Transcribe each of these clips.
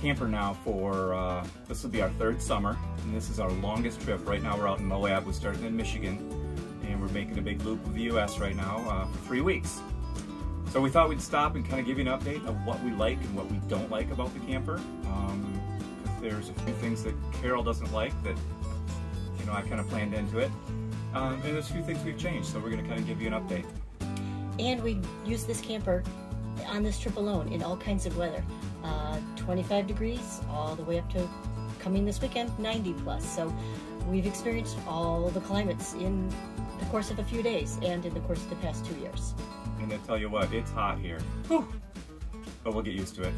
camper now for, this will be our 3rd summer, and this is our longest trip. Right now we're out in Moab. We started in Michigan, and we're making a big loop of the US right now for 3 weeks. So we thought we'd stop and kind of give you an update of what we like and what we don't like about the camper. Because there's a few things that Carol doesn't like that, you know, I kind of planned into it. And there's a few things we've changed, so we're going to kind of give you an update. And we use this camper on this trip alone in all kinds of weather. 25 degrees all the way up to, coming this weekend, 90 plus. So we've experienced all the climates in the course of a few days and in the course of the past 2 years. And I tell you what, it's hot here. Whew. But we'll get used to it.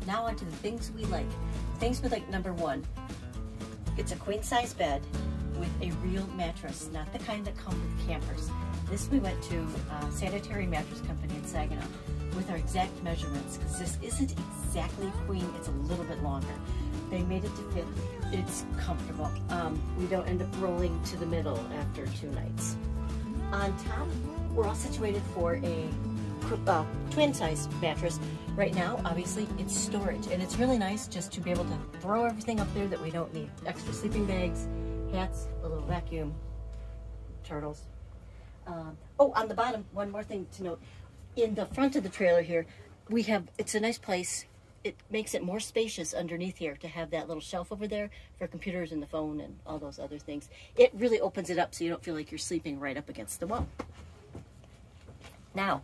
Now on to the things we like. Things we like, number 1, it's a queen size bed with a real mattress, not the kind that come with campers. This we went to Sanitary Mattress Company in Saginaw with our exact measurements, because this isn't exactly queen, it's a little bit longer. They made it to fit, it's comfortable. We don't end up rolling to the middle after 2 nights. On top, we're all situated for a twin size mattress. Right now, obviously, it's storage, and it's really nice just to be able to throw everything up there that we don't need. Extra sleeping bags, hats, a little vacuum, turtles. Oh, on the bottom, one more thing to note. In the front of the trailer here, we have, it's a nice place. It makes it more spacious underneath here to have that little shelf over there for computers and the phone and all those other things. It really opens it up so you don't feel like you're sleeping right up against the wall. Now,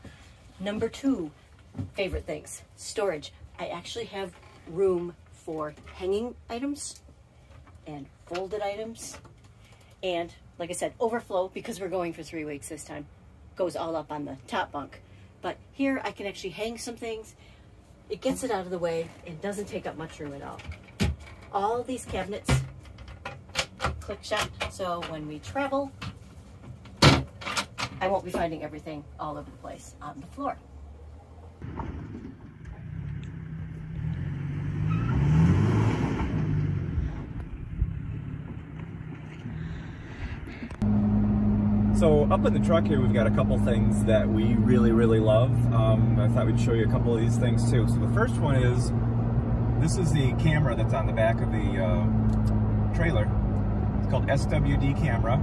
number 2 favorite things, storage. I actually have room for hanging items and folded items, and like I said, overflow, because we're going for 3 weeks this time, goes all up on the top bunk. But here I can actually hang some things. It gets it out of the way and doesn't take up much room at all. All these cabinets click shut, so when we travel, I won't be finding everything all over the place on the floor. So up in the truck here, we've got a couple things that we really love. I thought we'd show you a couple of these things too. So the first one is, this is the camera that's on the back of the trailer. It's called SWD camera,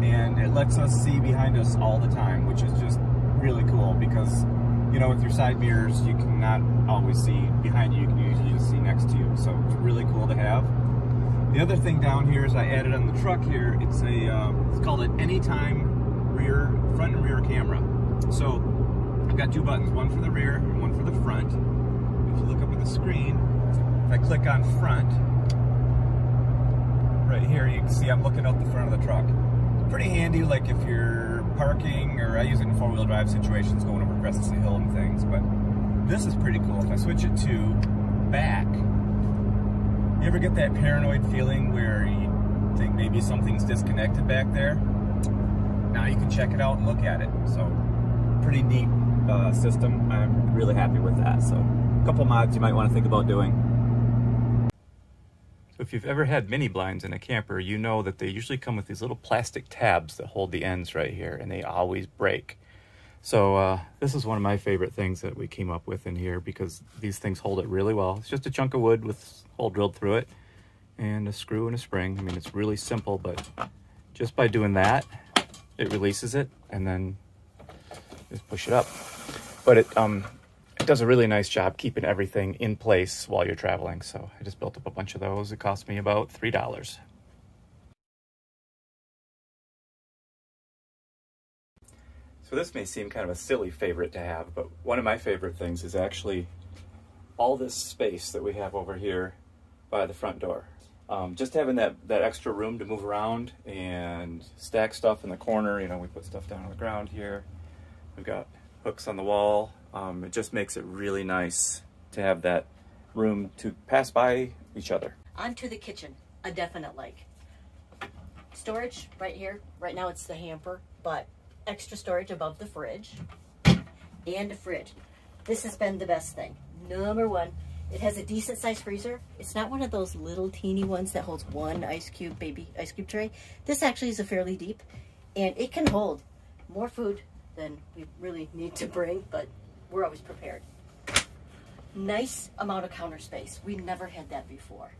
and it lets us see behind us all the time, which is just really cool because, you know, with your side mirrors, you cannot always see behind you. You can usually just see next to you. So it's really cool to have. The other thing down here is I added on the truck here. It's called an anytime front and rear camera. So I've got 2 buttons, one for the rear and one for the front. If you look up at the screen, if I click on front, right here you can see I'm looking out the front of the truck. It's pretty handy, like if you're parking, or I use it in 4-wheel drive situations, going over crests of the hill and things. But this is pretty cool. If I switch it to back, you ever get that paranoid feeling where you think maybe something's disconnected back there? Now you can check it out and look at it. So, pretty neat system. I'm really happy with that. So, a couple mods you might want to think about doing. So if you've ever had mini blinds in a camper, you know that they usually come with these little plastic tabs that hold the ends right here, and they always break. So this is one of my favorite things that we came up with in here, because these things hold it really well. It's just a chunk of wood with a hole drilled through it and a screw and a spring. I mean, it's really simple, but just by doing that, it releases it and then just push it up. But it does a really nice job keeping everything in place while you're traveling. So I just built up a bunch of those. It cost me about $3. So this may seem kind of a silly favorite to have, but one of my favorite things is actually all this space that we have over here by the front door. Just having that extra room to move around and stack stuff in the corner. You know, we put stuff down on the ground here. We've got hooks on the wall. It just makes it really nice to have that room to pass by each other. On to the kitchen, a definite like. Storage right here. Right now it's the hamper, but extra storage above the fridge and a fridge. This has been the best thing. Number 1, it has a decent sized freezer. It's not one of those little teeny ones that holds one baby ice cube tray. This actually is a fairly deep, and it can hold more food than we really need to bring, but we're always prepared. Nice amount of counter space. We never had that before.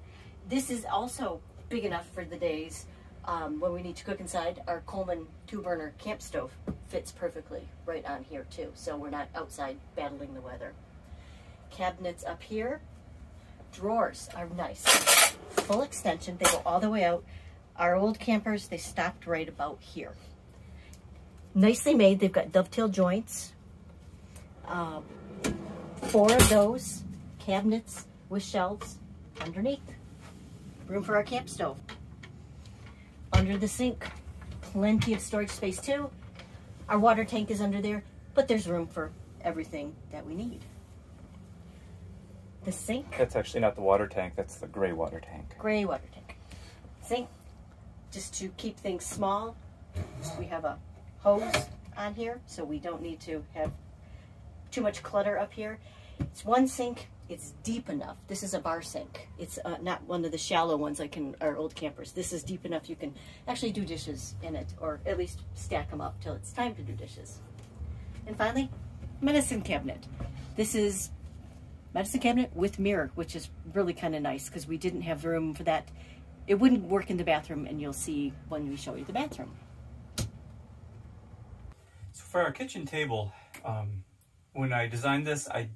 This is also big enough for the days when we need to cook inside. Our Coleman 2-burner camp stove fits perfectly right on here too, so we're not outside battling the weather. Cabinets up here. Drawers are nice. Full extension. They go all the way out. Our old campers, they stopped right about here. Nicely made. They've got dovetail joints. 4 of those cabinets with shelves underneath. Room for our camp stove. Under the sink, plenty of storage space too. Our water tank is under there, but there's room for everything that we need. The sink. That's actually not the water tank, that's the gray water tank. Gray water tank. Sink, just to keep things small. We have a hose on here, so we don't need to have too much clutter up here. It's one sink. It's deep enough. This is a bar sink. It's not one of the shallow ones like in our old campers. This is deep enough you can actually do dishes in it, or at least stack them up till it's time to do dishes. And finally, medicine cabinet. This is medicine cabinet with mirror, which is really kind of nice because we didn't have room for that. It wouldn't work in the bathroom, and you'll see when we show you the bathroom. So for our kitchen table, when I designed this, I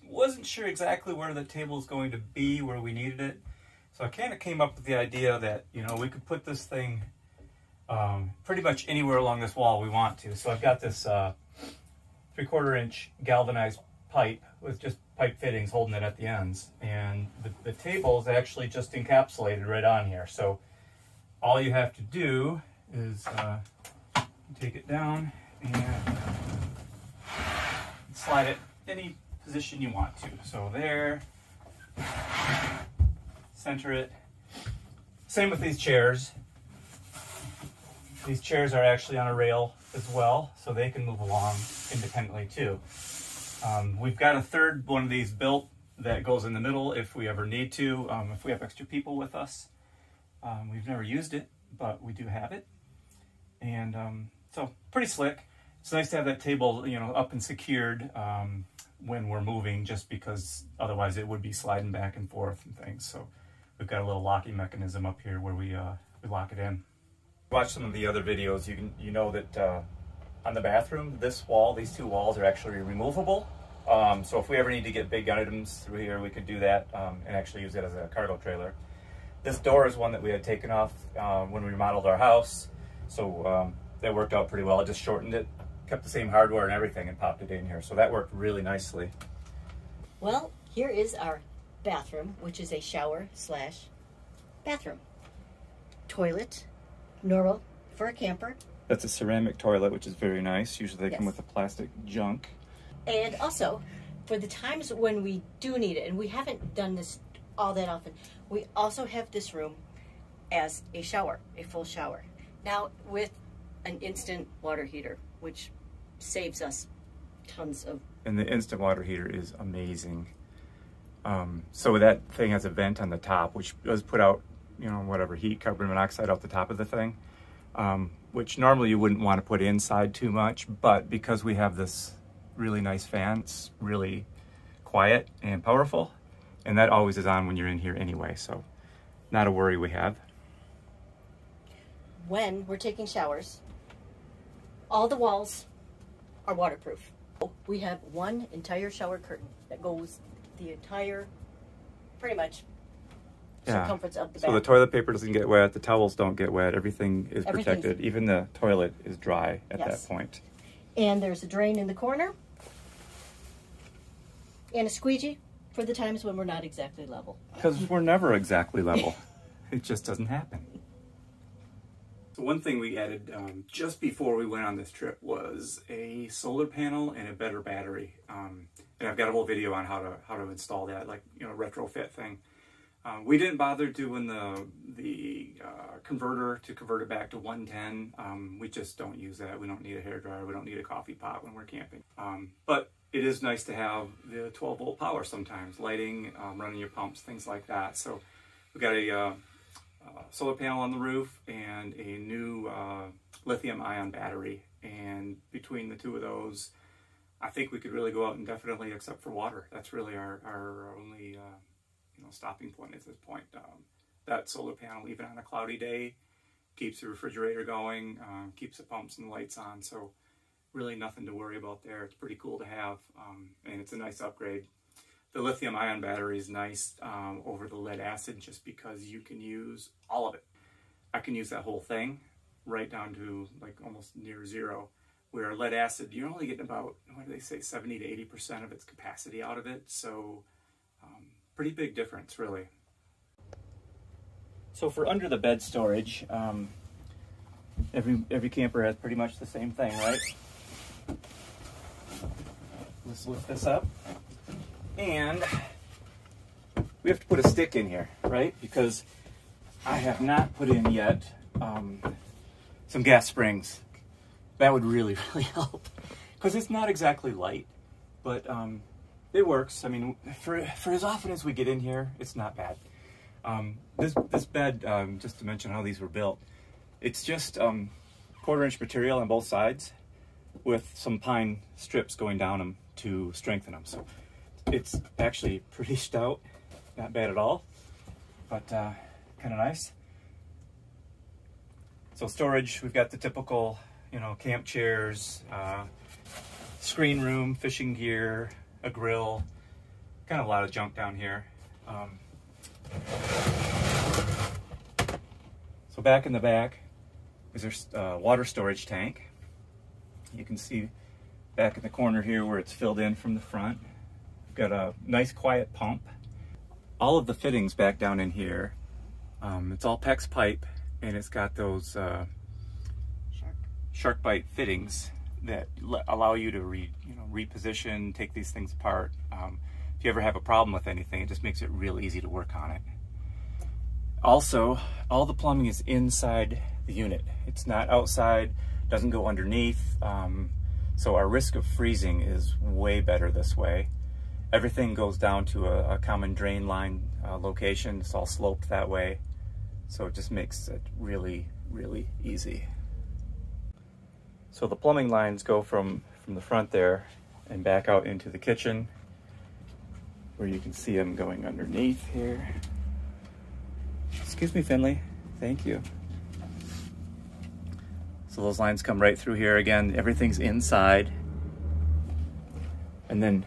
wasn't sure exactly where the table is going to be, where we needed it. So I kind of came up with the idea that, you know, we could put this thing pretty much anywhere along this wall we want to. So I've got this 3/4 inch galvanized pipe with just pipe fittings holding it at the ends. And the table is actually just encapsulated right on here. So all you have to do is take it down and slide it any position you want to. So there, center it. Same with these chairs. These chairs are actually on a rail as well, so they can move along independently too. We've got a third one of these built that goes in the middle if we ever need to, if we have extra people with us. We've never used it, but we do have it. And so pretty slick. It's nice to have that table, you know, up and secured when we're moving, just because otherwise it would be sliding back and forth and things. So we've got a little locking mechanism up here where we lock it in. Watch some of the other videos, you know that on the bathroom, this wall, these 2 walls are actually removable. So if we ever need to get big items through here, we could do that and actually use it as a cargo trailer. This door is one that we had taken off when we remodeled our house. So that worked out pretty well. It just shortened it, kept the same hardware and everything, and popped it in here. So that worked really nicely. Well, here is our bathroom, which is a shower / bathroom. Toilet, normal for a camper. That's a ceramic toilet, which is very nice. Usually they come with a plastic junk. And also, for the times when we do need it, and we haven't done this all that often, we also have this room as a shower, a full shower. Now, with an instant water heater, which saves us tons of... And the instant water heater is amazing. So that thing has a vent on the top, which does put out, you know, whatever heat, carbon monoxide out the top of the thing, which normally you wouldn't want to put inside too much, but because we have this really nice fan, it's really quiet and powerful, and that always is on when you're in here anyway, so not a worry we have. When we're taking showers, all the walls are waterproof. We have one entire shower curtain that goes the entire, pretty much, circumference of the bathroom. So the toilet paper doesn't get wet, the towels don't get wet, everything is protected. Even the toilet is dry at that point. And there's a drain in the corner and a squeegee for the times when we're not exactly level. Because we're never exactly level. It just doesn't happen. So one thing we added just before we went on this trip was a solar panel and a better battery. And I've got a whole video on how to install that, like, you know, retrofit thing. We didn't bother doing the converter to convert it back to 110. We just don't use that. We don't need a hairdryer. We don't need a coffee pot when we're camping. But it is nice to have the 12-volt power sometimes, lighting, running your pumps, things like that. So we've got a solar panel on the roof and a new lithium-ion battery. And between the two of those, I think we could really go out indefinitely except for water. That's really our only stopping point at this point. That solar panel, even on a cloudy day, keeps the refrigerator going, keeps the pumps and the lights on, so really nothing to worry about there. It's pretty cool to have, and it's a nice upgrade. The lithium-ion battery is nice over the lead acid just because you can use all of it. I can use that whole thing right down to like almost near zero, where lead acid, you're only getting about, what do they say, 70 to 80% of its capacity out of it, so pretty big difference, really. So for under the bed storage, every camper has pretty much the same thing, right? Let's lift this up. And we have to put a stick in here, right? Because I have not put in yet some gas springs. That would really, really help. Because it's not exactly light, but it works. I mean, for as often as we get in here, it's not bad. This bed, just to mention how these were built, it's just 1/4-inch material on both sides with some pine strips going down them to strengthen them. So it's actually pretty stout, not bad at all, but kind of nice. So storage, we've got the typical, camp chairs, screen room, fishing gear, a grill, kind of a lot of junk down here. So back in the back is our water storage tank. You can see back in the corner here where it's filled in from the front. We've got a nice quiet pump. All of the fittings back down in here, it's all PEX pipe, and it's got those shark bite fittings that allow you to reposition, take these things apart. If you ever have a problem with anything, it just makes it real easy to work on it. Also, all the plumbing is inside the unit. It's not outside, doesn't go underneath. So our risk of freezing is way better this way. Everything goes down to a common drain line location. It's all sloped that way. So it just makes it really, really easy. So the plumbing lines go from the front there and back out into the kitchen, where you can see them going underneath here. Excuse me, Finley. Thank you. So those lines come right through here. Again, everything's inside. And then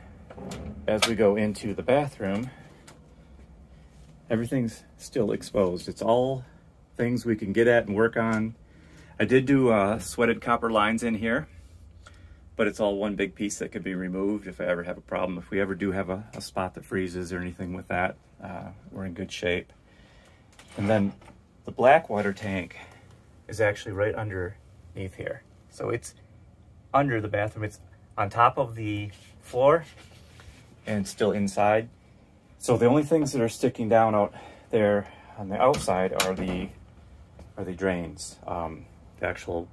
as we go into the bathroom, everything's still exposed. It's all things we can get at and work on. I did do sweated copper lines in here, but it's all one big piece that could be removed if I ever have a problem. If we ever do have a spot that freezes or anything with that, we're in good shape. And then the black water tank is actually right underneath here. So it's under the bathroom. It's on top of the floor and still inside. So the only things that are sticking down out there on the outside are the drains, the actual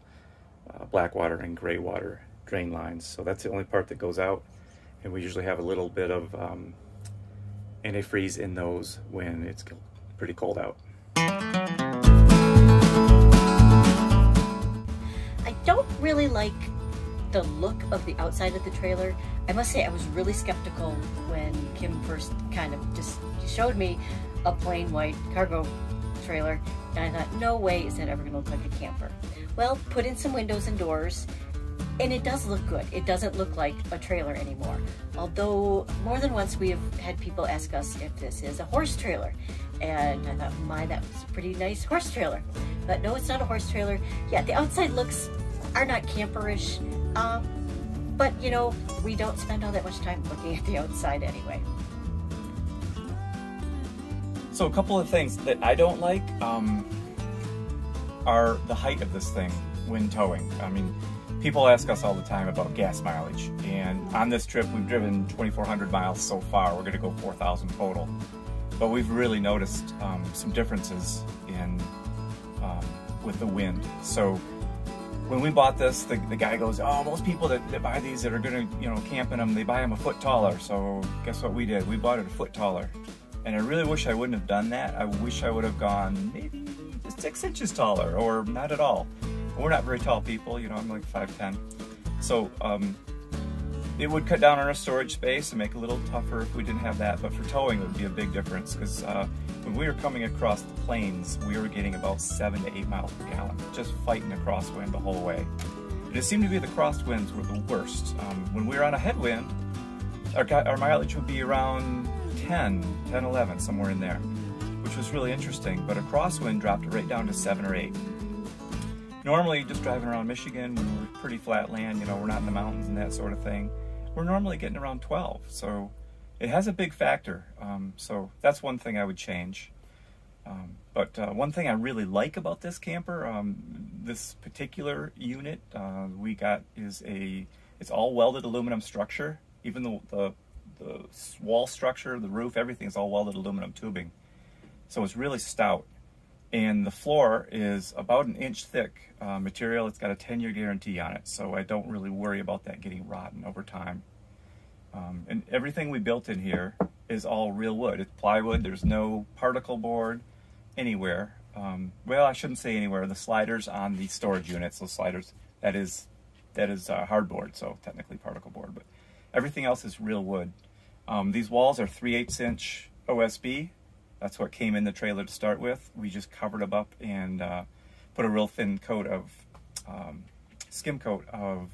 black water and gray water drain lines. So that's the only part that goes out. And we usually have a little bit of antifreeze in those when it's pretty cold out. I don't really like the look of the outside of the trailer. I must say I was really skeptical when Kim first kind of just showed me a plain white cargo trailer, and I thought, no way is that ever gonna look like a camper. Well, put in some windows and doors, and it does look good. It doesn't look like a trailer anymore. Although more than once we have had people ask us if this is a horse trailer. And I thought, my, that was a pretty nice horse trailer. But no, it's not a horse trailer. Yeah, the outside looks are not camperish, but we don't spend all that much time looking at the outside anyway. So a couple of things that I don't like are the height of this thing when towing. I mean, people ask us all the time about gas mileage, and on this trip we've driven 2,400 miles so far. We're going to go 4,000 total. But we've really noticed some differences in with the wind. So when we bought this, the guy goes, "Oh, most people that buy these that are going to camp in them, they buy them a foot taller." So guess what we did? We bought it a foot taller. And I really wish I wouldn't have done that. I wish I would have gone maybe 6 inches taller, or not at all. We're not very tall people, I'm like 5'10". So It would cut down on our storage space and make it a little tougher if we didn't have that, but for towing it would be a big difference, because when we were coming across the plains, we were getting about 7 to 8 miles per gallon, just fighting a crosswind the whole way. And it seemed to be the crosswinds were the worst. When we were on a headwind, our mileage would be around 10, 11, somewhere in there, which was really interesting, but a crosswind dropped it right down to 7 or 8. Normally, just driving around Michigan, we're pretty flat land, you know, we're not in the mountains and that sort of thing. We're normally getting around 12, so it has a big factor. So that's one thing I would change. But one thing I really like about this camper, this particular unit we got is it's all welded aluminum structure. Even the wall structure, the roof, everything is all welded aluminum tubing. So it's really stout. And the floor is about 1 inch thick material. It's got a 10-year guarantee on it, so I don't really worry about that getting rotten over time. And everything we built in here is all real wood. It's plywood. There's no particle board anywhere. Well, I shouldn't say anywhere. The sliders on the storage units, those sliders, that is hardboard, so technically particle board. But everything else is real wood. These walls are 3/8 inch OSB. That's what came in the trailer to start with. We just covered them up and put a real thin coat of, skim coat of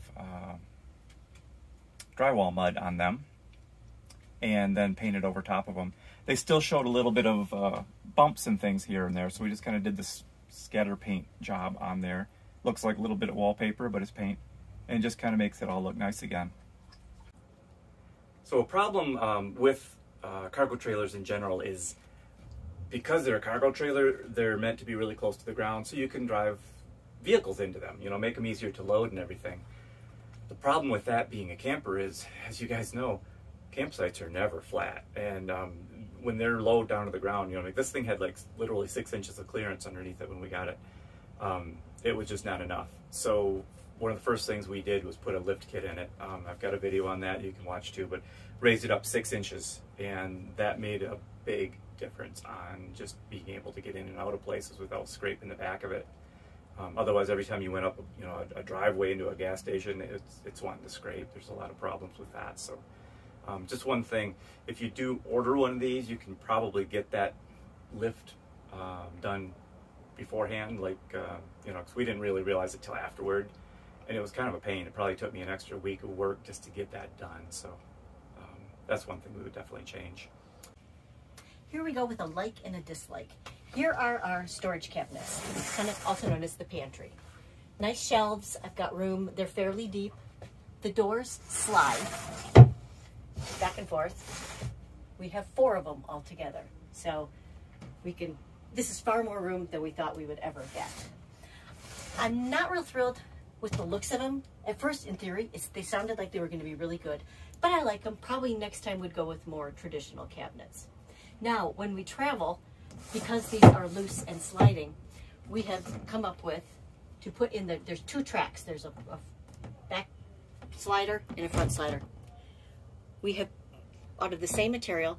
drywall mud on them, and then painted over top of them. They still showed a little bit of bumps and things here and there, so we just kind of did this scatter paint job on there. Looks like a little bit of wallpaper, but it's paint, and it just kind of makes it all look nice again. So a problem with cargo trailers in general is, because they're a cargo trailer, they're meant to be really close to the ground so you can drive vehicles into them, you know, make them easier to load and everything. The problem with that being a camper is, as you guys know, campsites are never flat. And when they're low down to the ground, you know, like this thing had like literally 6 inches of clearance underneath it when we got it. It was just not enough. So one of the first things we did was put a lift kit in it. I've got a video on that you can watch too, but raised it up 6 inches, and that made a big difference on just being able to get in and out of places without scraping the back of it. Otherwise, every time you went up, you know, a driveway into a gas station, it's wanting to scrape. There's a lot of problems with that. So, just one thing: if you do order one of these, you can probably get that lift done beforehand. Like, you know, because we didn't really realize it till afterward, and it was kind of a pain. It probably took me an extra week of work just to get that done. So, that's one thing we would definitely change. Here we go with a like and a dislike. Here are our storage cabinets, kind of also known as the pantry. Nice shelves, I've got room, they're fairly deep. The doors slide back and forth. We have 4 of them all together. So this is far more room than we thought we would ever get. I'm not real thrilled with the looks of them. At first, in theory, they sounded like they were gonna be really good, but I like them. Probably next time we'd go with more traditional cabinets. Now, when we travel, because these are loose and sliding, we have come up with, to put in there's 2 tracks. There's a back slider and a front slider. We have, out of the same material,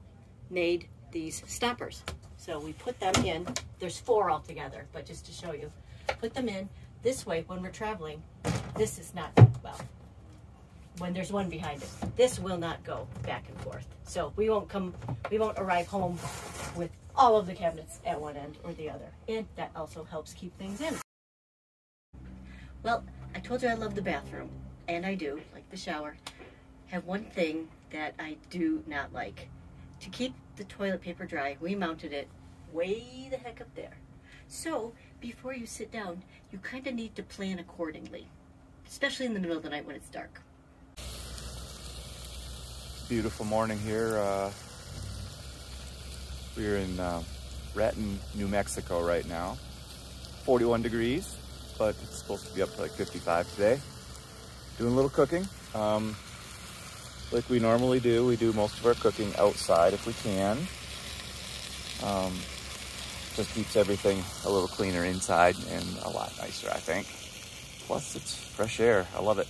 made these stoppers. So we put them in, there's 4 altogether, but just to show you, put them in. This way, when we're traveling, this is not, well, when there's one behind it, this will not go back and forth. So we won't arrive home with all of the cabinets at one end or the other. And that also helps keep things in. Well, I told you I love the bathroom, and I do, like the shower. Have one thing that I do not like. To keep the toilet paper dry, we mounted it way the heck up there. So before you sit down, you kind of need to plan accordingly, especially in the middle of the night when it's dark. Beautiful morning here. We're in Raton, New Mexico right now. 41 degrees, but it's supposed to be up to like 55 today. Doing a little cooking. Like we normally do. We do most of our cooking outside if we can. Just keeps everything a little cleaner inside and a lot nicer, I think. Plus it's fresh air. I love it.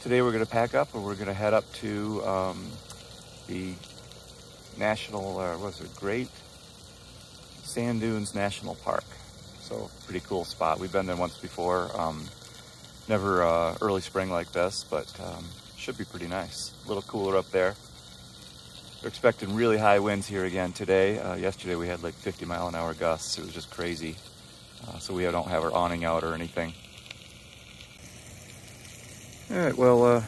Today we're going to pack up and we're going to head up to the National, Great Sand Dunes National Park. So pretty cool spot. We've been there once before. Never early spring like this, but should be pretty nice. A little cooler up there. We're expecting really high winds here again today. Yesterday we had like 50-mile-an-hour gusts. It was just crazy. So we don't have our awning out or anything. All right, well,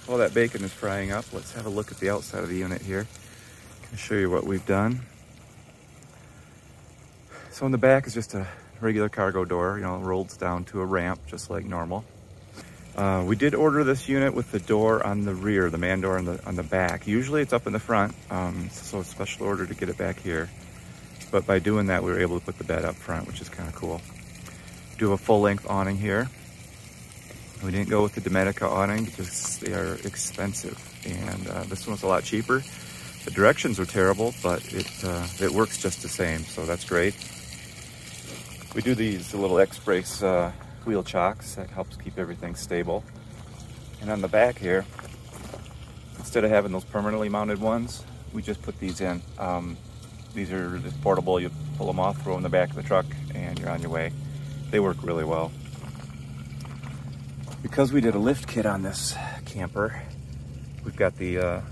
while that bacon is frying up, let's have a look at the outside of the unit here. I'll show you what we've done. So in the back is just a regular cargo door, you know, rolls down to a ramp just like normal. We did order this unit with the door on the rear, the man door on the back. Usually it's up in the front, so it's a special order to get it back here. But by doing that, we were able to put the bed up front, which is kind of cool. We do have a full-length awning here. We didn't go with the Domenica awning because they are expensive, and this one was a lot cheaper. The directions were terrible, but it works just the same, so that's great. We do these little X-brace wheel chocks that helps keep everything stable. And on the back here, instead of having those permanently mounted ones, we just put these in. These are just portable. You pull them off, throw them in the back of the truck, and you're on your way. They work really well. Because we did a lift kit on this camper, we've got the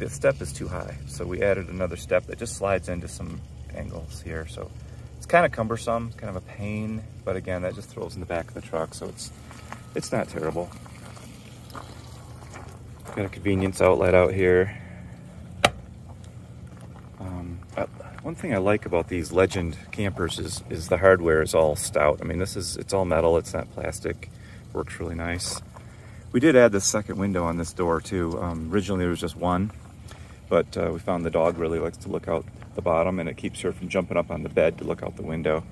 step is too high, so we added another step that just slides into some angles here. So it's kind of cumbersome, kind of a pain, but again, that just throws in the back of the truck, so it's not terrible. Got a convenience outlet out here. One thing I like about these Legend campers is the hardware is all stout. I mean, it's all metal, it's not plastic. Works really nice. We did add this second window on this door too. Originally there was just one, but we found the dog really likes to look out the bottom, and it keeps her from jumping up on the bed to look out the window.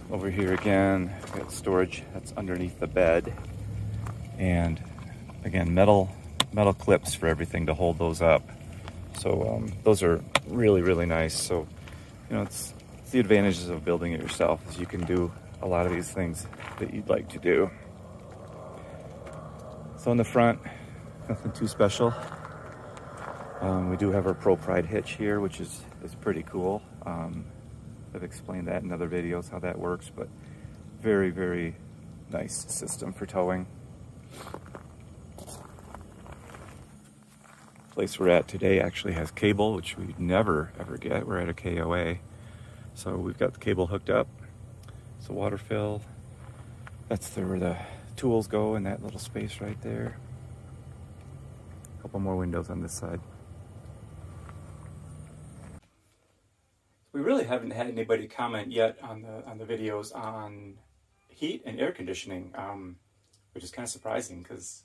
Over here again, we got storage that's underneath the bed, and again, metal clips for everything to hold those up. So those are really, really nice. So, you know, it's the advantages of building it yourself, is you can do a lot of these things that you'd like to do. So in the front, nothing too special. We do have our Pro Pride hitch here, which is pretty cool. I've explained that in other videos, how that works, but very, very nice system for towing. The place we're at today actually has cable, which we never ever get. We're at a KOA. So we've got the cable hooked up. It's a water fill. That's where the tools go, in that little space right there. A couple more windows on this side. We really haven't had anybody comment yet on the videos on heat and air conditioning, which is kind of surprising because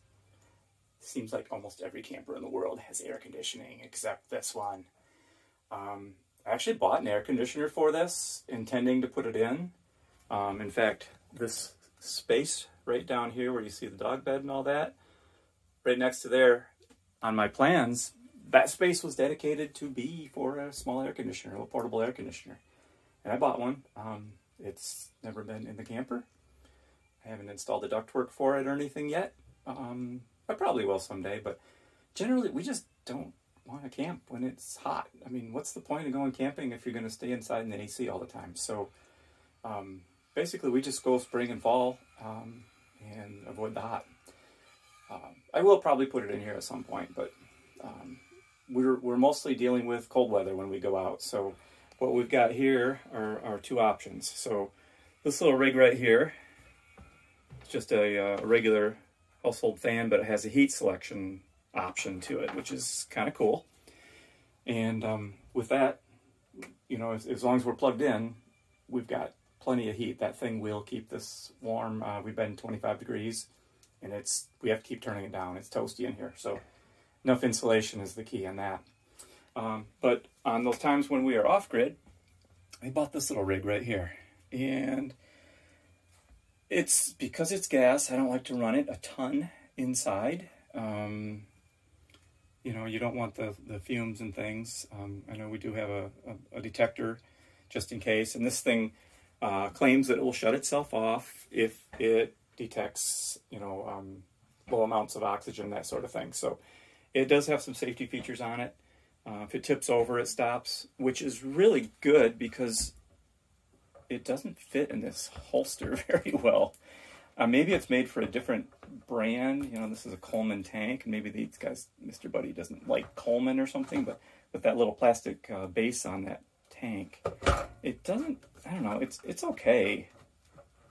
it seems like almost every camper in the world has air conditioning except this one. I actually bought an air conditioner for this, intending to put it in. In fact, this space right down here where you see the dog bed and all that, right next to there on my plans, that space was dedicated to be for a small air conditioner, a portable air conditioner. And I bought one. It's never been in the camper. I haven't installed the ductwork for it or anything yet. I probably will someday, but generally we just don't want to camp when it's hot. I mean, what's the point of going camping if you're going to stay inside in the AC all the time? So basically we just go spring and fall and avoid the hot. I will probably put it in here at some point, but we're mostly dealing with cold weather when we go out. So what we've got here are two options. So this little rig right here, it's just a regular household fan, but it has a heat selection option to it, which is kind of cool. And with that, you know, as long as we're plugged in, we've got plenty of heat. That thing will keep this warm. We've been 25 degrees, and we have to keep turning it down. It's toasty in here, so enough insulation is the key on that. But on those times when we are off-grid, I bought this little rig right here. And because it's gas, I don't like to run it a ton inside. You know, you don't want the fumes and things. I know we do have a detector just in case. And this thing claims that it will shut itself off if it detects, you know, low amounts of oxygen, that sort of thing. So it does have some safety features on it. If it tips over, it stops, which is really good because it doesn't fit in this holster very well. Maybe it's made for a different brand. You know, this is a Coleman tank, and maybe these guys, Mr. Buddy doesn't like Coleman or something, but with that little plastic base on that tank, it doesn't, I don't know, it's okay,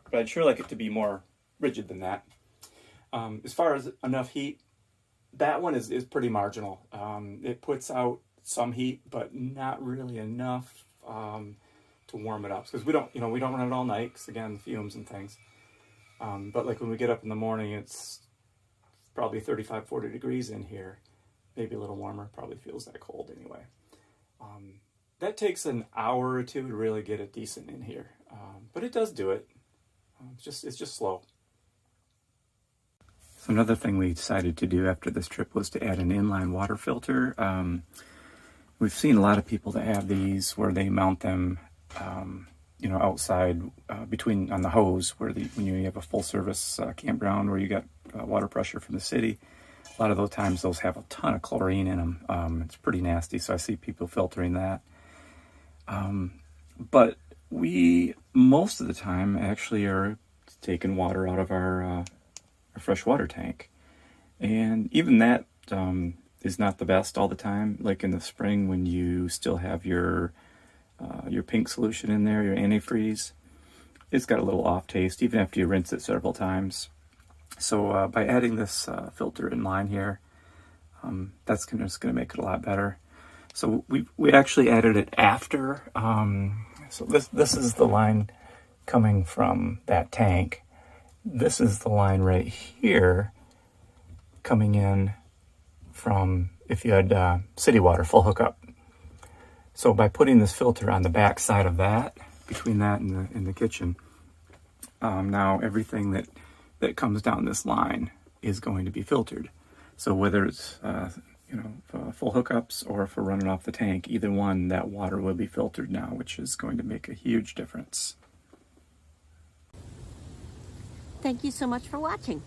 but I'd sure like it to be more rigid than that. As far as enough heat, that one is pretty marginal. It puts out some heat, but not really enough to warm it up, because we don't run it all night, because again, fumes and things. But like when we get up in the morning, it's probably 35, 40 degrees in here, maybe a little warmer, probably feels that cold anyway. That takes an hour or two to really get it decent in here, but it does do it. It's just slow. So another thing we decided to do after this trip was to add an inline water filter. We've seen a lot of people that have these where they mount them, you know, outside on the hose when you have a full service campground where you got water pressure from the city. A lot of those times those have a ton of chlorine in them. It's pretty nasty, so I see people filtering that. But we, most of the time, actually are taking water out of our freshwater tank. And even that is not the best all the time. Like in the spring when you still have your pink solution in there, your antifreeze, it's got a little off taste even after you rinse it several times. So by adding this filter in line here, that's just going to make it a lot better. So we actually added it after. So this is the line coming from that tank. This is the line right here coming in from if you had city water full hookup. So by putting this filter on the back side of that, between that and the kitchen, now everything that comes down this line is going to be filtered. So whether it's full hookups or if we're running off the tank, either one, that water will be filtered now, which is going to make a huge difference. Thank you so much for watching.